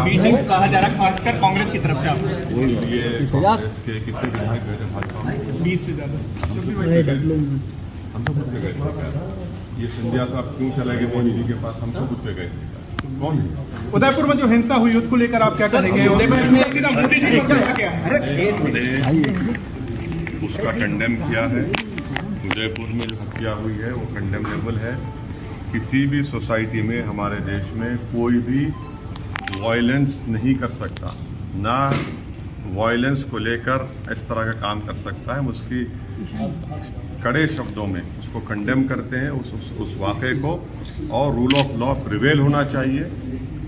Meeting कहा जा रहा है खासकर कांग्रेस की तरफ से आपको ये कांग्रेस के कितने विधायक गए थे भाजपा में? 20 से ज्यादा। हम सब कुछ पे गए थे। ये सिंधिया साहब क्यों चले गए मोदी जी के पास? हम सब कुछ पे गए थे। कौन है? उदयपुर में जो हिंसा हुई उसको लेकर आप क्या कहेंगे? उदयपुर में मोदी जी का क्या है? हमने उसका कंडेम किया है। उदयपुर में जो हत्या हुई है वो कंडेमनेबल है। किसी भी सोसाइटी में हमारे देश में कोई भी वायलेंस नहीं कर सकता, ना वायलेंस को लेकर इस तरह का काम कर सकता है। उसकी कड़े शब्दों में उसको कंडेम करते हैं उस वाक़े को, और रूल ऑफ लॉ प्रिवेल होना चाहिए।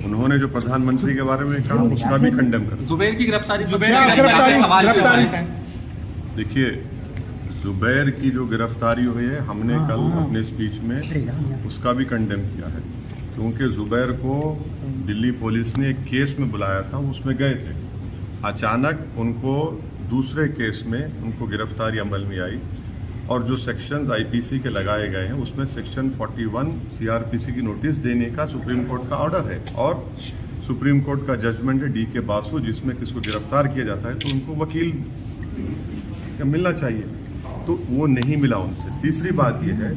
उन्होंने जो प्रधानमंत्री के बारे में कहा उसका भी कंडेम करते हैं। जुबैर की गिरफ्तारी देखिए, जुबैर की जो गिरफ्तारी हुई है हमने कल अपने स्पीच में उसका भी कंडेम किया है, क्योंकि जुबैर को दिल्ली पुलिस ने एक केस में बुलाया था, उसमें गए थे। अचानक उनको दूसरे केस में उनको गिरफ्तारी अमल में आई, और जो सेक्शंस आईपीसी के लगाए गए हैं उसमें सेक्शन 41 सीआरपीसी की नोटिस देने का सुप्रीम कोर्ट का ऑर्डर है, और सुप्रीम कोर्ट का जजमेंट है डी के बासु, जिसमें किसको गिरफ्तार किया जाता है तो उनको वकील मिलना चाहिए, तो वो नहीं मिला उनसे। तीसरी बात यह है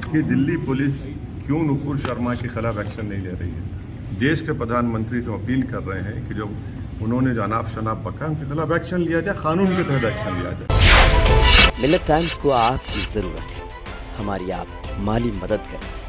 कि दिल्ली पुलिस क्यों नुपुर शर्मा के खिलाफ एक्शन नहीं ले रही है? देश के प्रधानमंत्री से अपील कर रहे हैं कि जो उन्होंने जो अनाप शनाप बका उनके खिलाफ एक्शन लिया जाए, कानून के तहत एक्शन लिया जाए। मिलत टाइम्स को आपकी जरूरत है, हमारी आप माली मदद करें।